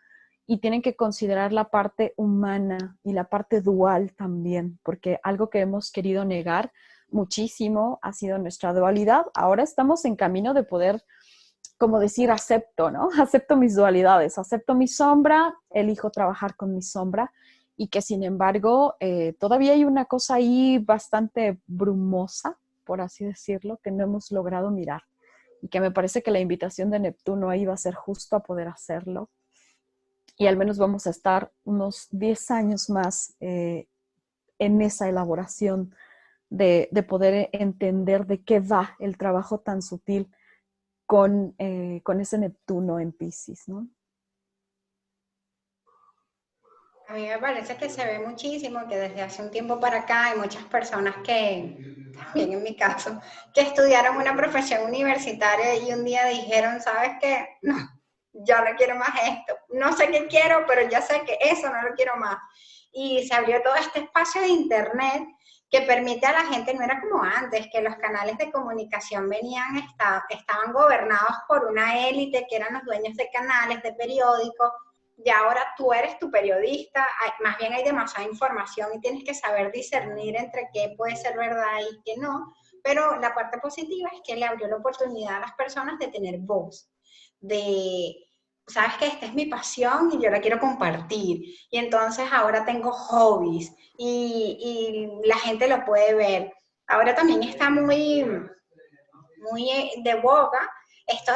y tienen que considerar la parte humana y la parte dual también, porque algo que hemos querido negar muchísimo ha sido nuestra dualidad. Ahora estamos en camino de poder, como decir, acepto, ¿no? Acepto mis dualidades, acepto mi sombra, elijo trabajar con mi sombra y que sin embargo todavía hay una cosa ahí bastante brumosa, por así decirlo, que no hemos logrado mirar y que me parece que la invitación de Neptuno ahí va a ser justo a poder hacerlo. Y al menos vamos a estar unos 10 años más en esa elaboración de poder entender de qué va el trabajo tan sutil con ese Neptuno en Piscis, ¿no? A mí me parece que se ve muchísimo, que desde hace un tiempo para acá hay muchas personas que, también en mi caso, que estudiaron una profesión universitaria y un día dijeron, ¿sabes qué? No, yo no quiero más esto. No sé qué quiero, pero ya sé que eso no lo quiero más. Y se abrió todo este espacio de internet que permite a la gente, no era como antes, que los canales de comunicación estaban gobernados por una élite que eran los dueños de canales, de periódicos, y ahora tú eres tu periodista, más bien hay demasiada información y tienes que saber discernir entre qué puede ser verdad y qué no, pero la parte positiva es que le abrió la oportunidad a las personas de tener voz, de, sabes que esta es mi pasión y yo la quiero compartir, y entonces ahora tengo hobbies y la gente lo puede ver. Ahora también está muy de boga esto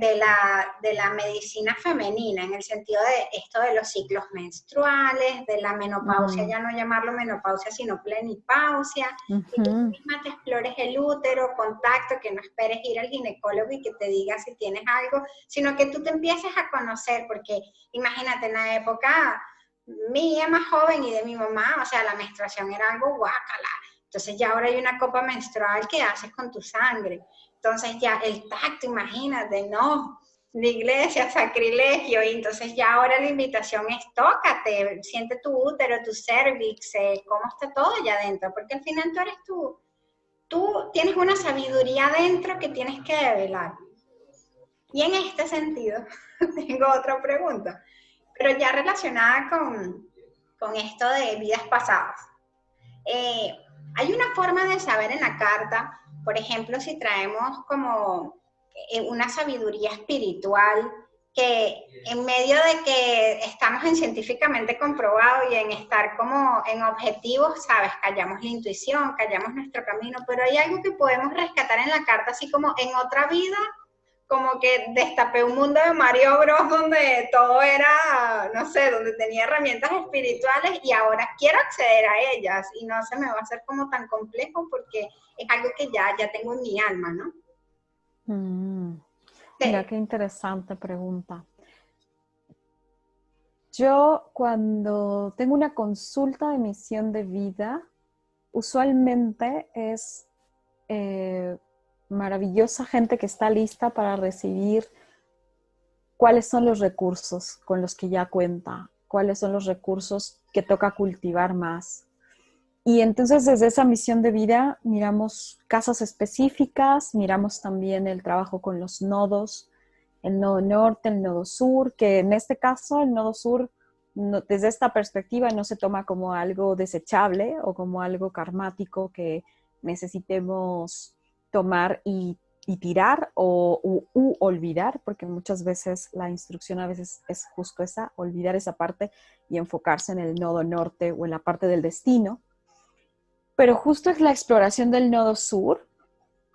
de la medicina femenina, en el sentido de esto de los ciclos menstruales, de la menopausia, ya no llamarlo menopausia, sino plenipausia, y que tú misma te explores el útero, contacto, que no esperes ir al ginecólogo y que te diga si tienes algo, sino que tú te empieces a conocer, porque imagínate, en la época mía más joven y de mi mamá, o sea, la menstruación era algo guácala. Entonces ya ahora hay una copa menstrual que haces con tu sangre. Entonces ya el tacto, imagínate, no, la iglesia, sacrilegio, y entonces ya ahora la invitación es tócate, siente tu útero, tu cervix, cómo está todo allá adentro, porque al final tú eres tú tienes una sabiduría adentro que tienes que develar. Y en este sentido, tengo otra pregunta, pero ya relacionada con esto de vidas pasadas. Hay una forma de saber en la carta, por ejemplo, si traemos como una sabiduría espiritual, que en medio de que estamos en científicamente comprobado y en estar como en objetivos, ¿sabes? Callamos la intuición, callamos nuestro camino, pero hay algo que podemos rescatar en la carta, así como en otra vida, como que destapé un mundo de Mario Bros donde todo era, no sé, donde tenía herramientas espirituales y ahora quiero acceder a ellas y no se me va a hacer como tan complejo porque es algo que ya tengo en mi alma, ¿no? Mira, qué interesante pregunta. Yo cuando tengo una consulta de misión de vida, usualmente es maravillosa gente que está lista para recibir cuáles son los recursos con los que ya cuenta, cuáles son los recursos que toca cultivar más. Y entonces desde esa misión de vida miramos casas específicas, miramos también el trabajo con los nodos, el nodo norte, el nodo sur, que en este caso el nodo sur desde esta perspectiva no se toma como algo desechable o como algo karmático que necesitemos tomar y tirar u olvidar, porque muchas veces la instrucción a veces es justo esa, olvidar esa parte y enfocarse en el nodo norte o en la parte del destino. Pero justo es la exploración del nodo sur.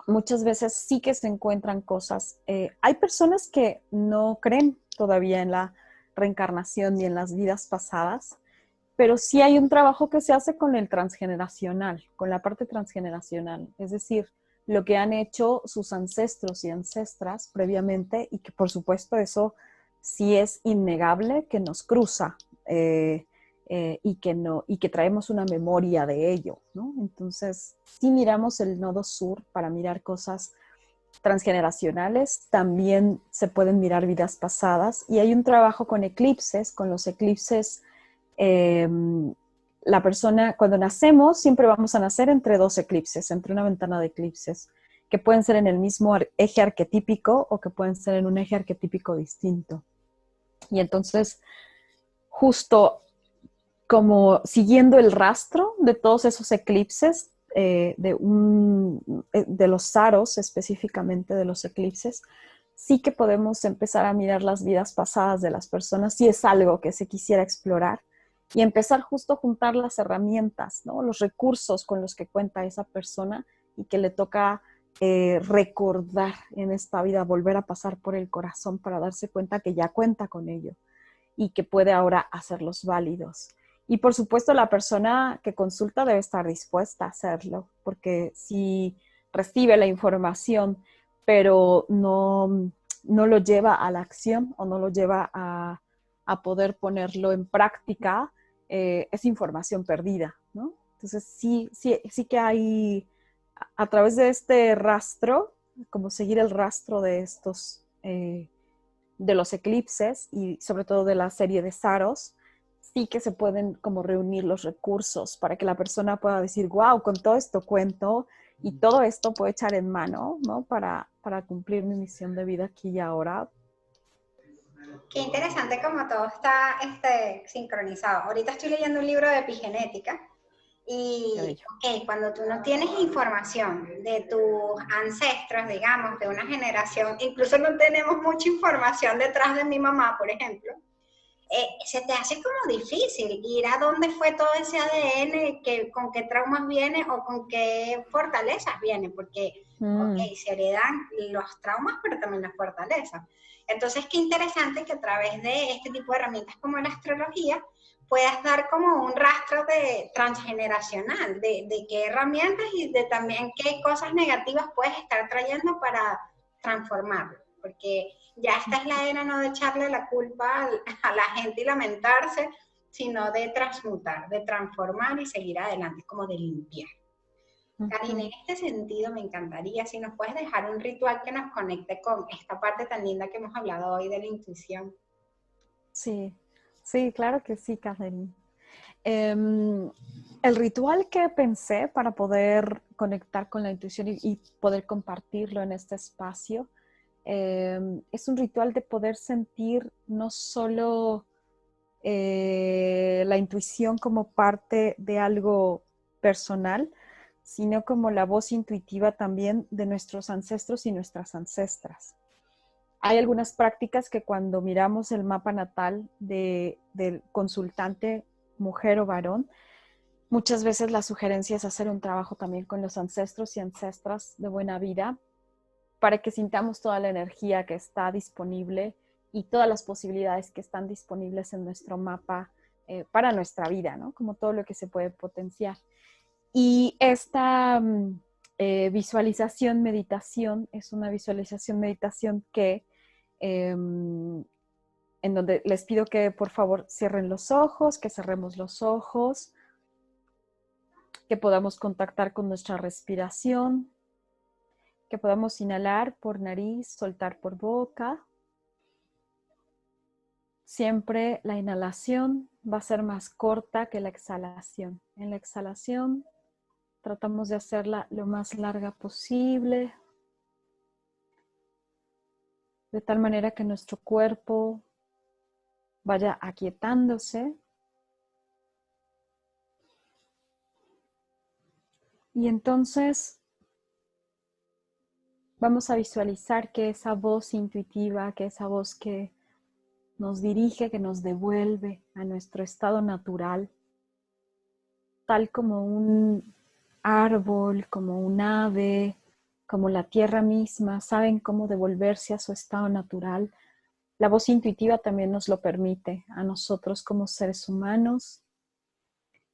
Muchas veces sí que se encuentran cosas. Hay personas que no creen todavía en la reencarnación ni en las vidas pasadas, pero sí hay un trabajo que se hace con el transgeneracional, con la parte transgeneracional. Es decir, lo que han hecho sus ancestros y ancestras previamente y que por supuesto eso sí es innegable que nos cruza. Y que traemos una memoria de ello, ¿no? Entonces, si miramos el nodo sur para mirar cosas transgeneracionales, también se pueden mirar vidas pasadas y hay un trabajo con eclipses, con los eclipses. La persona, cuando nacemos, siempre vamos a nacer entre dos eclipses, entre una ventana de eclipses, que pueden ser en el mismo eje arquetípico o que pueden ser en un eje arquetípico distinto. Y entonces, justo como siguiendo el rastro de todos esos eclipses, de los saros específicamente de los eclipses, sí que podemos empezar a mirar las vidas pasadas de las personas si es algo que se quisiera explorar y empezar justo a juntar las herramientas, ¿no? Los recursos con los que cuenta esa persona y que le toca recordar en esta vida, volver a pasar por el corazón para darse cuenta que ya cuenta con ello y que puede ahora hacerlos válidos. Y por supuesto la persona que consulta debe estar dispuesta a hacerlo, porque si recibe la información, pero no lo lleva a la acción o no lo lleva a poder ponerlo en práctica, es información perdida, ¿no? Entonces sí que hay, a través de este rastro, como seguir el rastro de estos, de los eclipses y sobre todo de la serie de Saros, sí que se pueden como reunir los recursos para que la persona pueda decir, wow, con todo esto cuento y todo esto puedo echar en mano, ¿no? Para cumplir mi misión de vida aquí y ahora. Qué interesante como todo está sincronizado. Ahorita estoy leyendo un libro de epigenética y cuando tú no tienes información de tus ancestros, digamos, de una generación, incluso no tenemos mucha información detrás de mi mamá, por ejemplo, se te hace como difícil ir a dónde fue todo ese ADN, con qué traumas viene o con qué fortalezas viene, porque ok, se heredan los traumas, pero también las fortalezas. Entonces, qué interesante que a través de este tipo de herramientas como la astrología, puedas dar como un rastro de transgeneracional, de qué herramientas y de también qué cosas negativas puedes estar trayendo para transformarlo, porque ya esta es la era no de echarle la culpa a la gente y lamentarse, sino de transmutar, de transformar y seguir adelante, como de limpiar. Karina, en este sentido me encantaría si nos puedes dejar un ritual que nos conecte con esta parte tan linda que hemos hablado hoy de la intuición. Sí, sí, claro que sí, Catherine. El ritual que pensé para poder conectar con la intuición y poder compartirlo en este espacio es un ritual de poder sentir no solo la intuición como parte de algo personal, sino como la voz intuitiva también de nuestros ancestros y nuestras ancestras. Hay algunas prácticas que cuando miramos el mapa natal del consultante, mujer o varón, muchas veces la sugerencia es hacer un trabajo también con los ancestros y ancestras de buena vida para que sintamos toda la energía que está disponible y todas las posibilidades que están disponibles en nuestro mapa para nuestra vida, ¿no? Como todo lo que se puede potenciar. Y esta visualización, meditación, es una visualización, meditación que en donde les pido que por favor cierren los ojos, que cerremos los ojos, que podamos contactar con nuestra respiración, que podamos inhalar por nariz, soltar por boca. Siempre la inhalación va a ser más corta que la exhalación. En la exhalación tratamos de hacerla lo más larga posible, de tal manera que nuestro cuerpo vaya aquietándose. Y entonces vamos a visualizar que esa voz intuitiva, que esa voz que nos dirige, que nos devuelve a nuestro estado natural, tal como un árbol, como un ave, como la tierra misma, saben cómo devolverse a su estado natural. La voz intuitiva también nos lo permite a nosotros como seres humanos,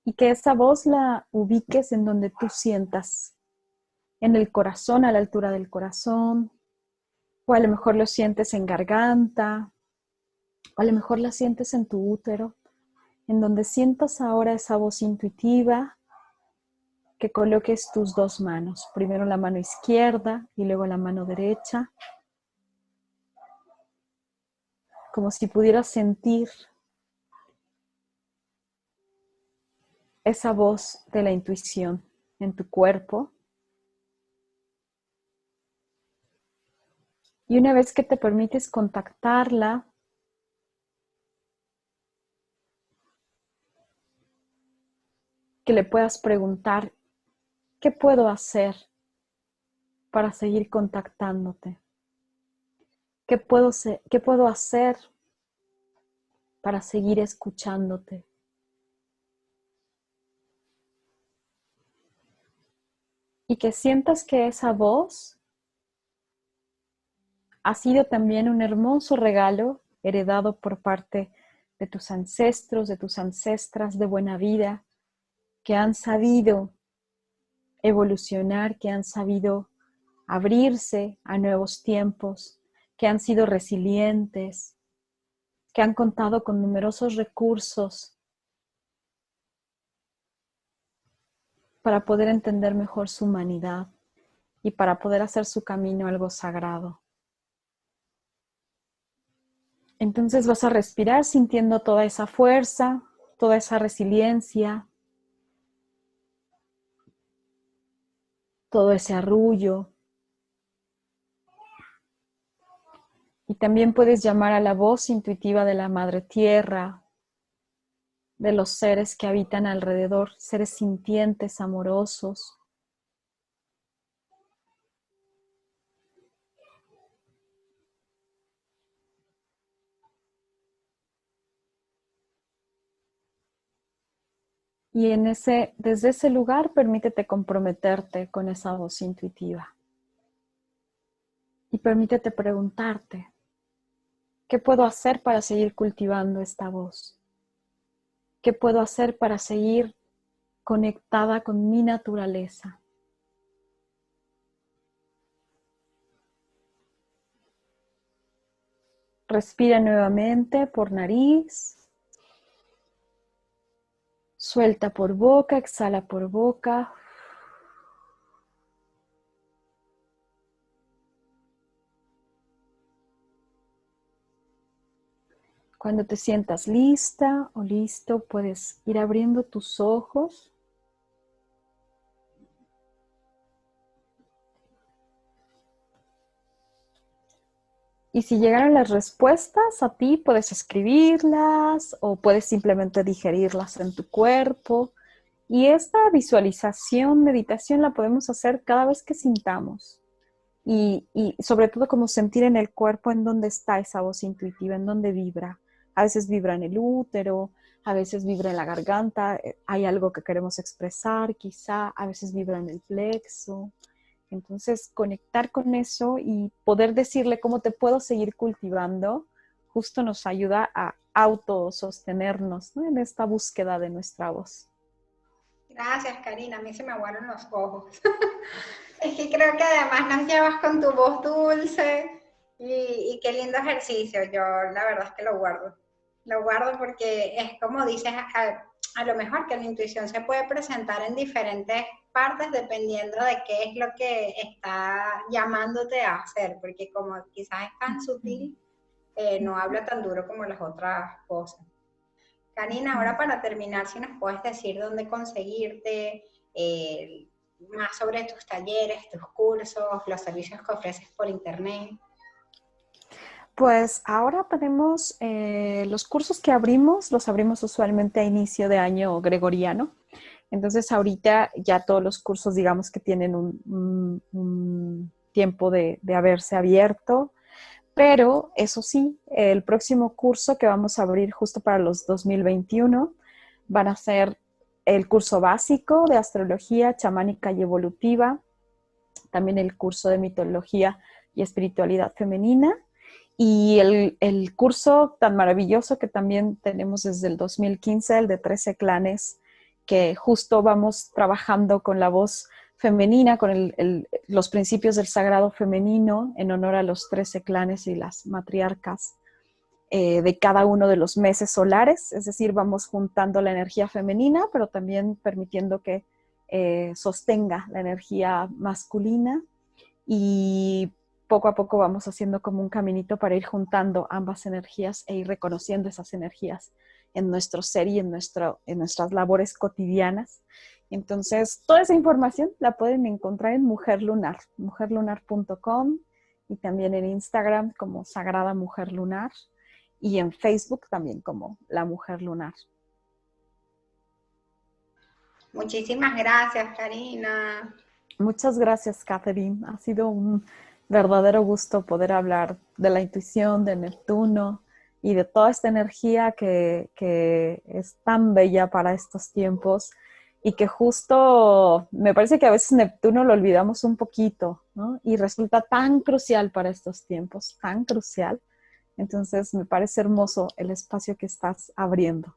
y que esa voz la ubiques en donde tú sientas, en el corazón, a la altura del corazón, o a lo mejor lo sientes en garganta, o a lo mejor la sientes en tu útero, en donde sientas ahora esa voz intuitiva, que coloques tus dos manos, primero la mano izquierda y luego la mano derecha, como si pudieras sentir esa voz de la intuición en tu cuerpo. Y una vez que te permites contactarla, que le puedas preguntar, ¿qué puedo hacer para seguir contactándote? ¿Qué puedo hacer para seguir escuchándote? Y que sientas que esa voz ha sido también un hermoso regalo heredado por parte de tus ancestros, de tus ancestras de buena vida, que han sabido evolucionar, que han sabido abrirse a nuevos tiempos, que han sido resilientes, que han contado con numerosos recursos para poder entender mejor su humanidad y para poder hacer su camino algo sagrado. Entonces vas a respirar sintiendo toda esa fuerza, toda esa resiliencia, todo ese arrullo. Y también puedes llamar a la voz intuitiva de la Madre Tierra, de los seres que habitan alrededor, seres sintientes, amorosos. Y desde ese lugar, permítete comprometerte con esa voz intuitiva. Y permítete preguntarte, ¿qué puedo hacer para seguir cultivando esta voz? ¿Qué puedo hacer para seguir conectada con mi naturaleza? Respira nuevamente por nariz. Suelta por boca, exhala por boca. Cuando te sientas lista o listo, puedes ir abriendo tus ojos. Y si llegaron las respuestas a ti, puedes escribirlas o puedes simplemente digerirlas en tu cuerpo. Y esta visualización, meditación, la podemos hacer cada vez que sintamos. Y sobre todo como sentir en el cuerpo en dónde está esa voz intuitiva, en dónde vibra. A veces vibra en el útero, a veces vibra en la garganta, hay algo que queremos expresar quizá, a veces vibra en el plexo. Entonces, conectar con eso y poder decirle cómo te puedo seguir cultivando, justo nos ayuda a autosostenernos, ¿no? En esta búsqueda de nuestra voz. Gracias, Karina. A mí se me aguaron los ojos. Es que creo que además nos llevas con tu voz dulce y qué lindo ejercicio. Yo la verdad es que lo guardo. Lo guardo porque es como dices, a lo mejor que la intuición se puede presentar en diferentes partes dependiendo de qué es lo que está llamándote a hacer, porque como quizás es tan sutil, no habla tan duro como las otras cosas. Karina, ahora para terminar, si nos puedes decir dónde conseguirte, más sobre tus talleres, tus cursos, los servicios que ofreces por internet. Pues ahora tenemos los cursos que abrimos, los abrimos usualmente a inicio de año gregoriano. Entonces ahorita ya todos los cursos, digamos que tienen un tiempo de haberse abierto. Pero eso sí, el próximo curso que vamos a abrir justo para los 2021 van a ser el curso básico de astrología chamánica y evolutiva, también el curso de mitología y espiritualidad femenina y el curso tan maravilloso que también tenemos desde el 2015, el de 13 clanes, que justo vamos trabajando con la voz femenina, con los principios del sagrado femenino en honor a los 13 clanes y las matriarcas de cada uno de los meses solares, es decir, vamos juntando la energía femenina, pero también permitiendo que sostenga la energía masculina y poco a poco vamos haciendo como un caminito para ir juntando ambas energías e ir reconociendo esas energías en nuestro ser y en nuestras labores cotidianas. Entonces, toda esa información la pueden encontrar en Mujer Lunar, mujerlunar.com y también en Instagram como Sagrada Mujer Lunar y en Facebook también como La Mujer Lunar. Muchísimas gracias, Karina. Muchas gracias, Catherine. Ha sido un verdadero gusto poder hablar de la intuición, de Neptuno y de toda esta energía que es tan bella para estos tiempos y que justo me parece que a veces Neptuno lo olvidamos un poquito, ¿no? Y resulta tan crucial para estos tiempos, tan crucial. Entonces me parece hermoso el espacio que estás abriendo.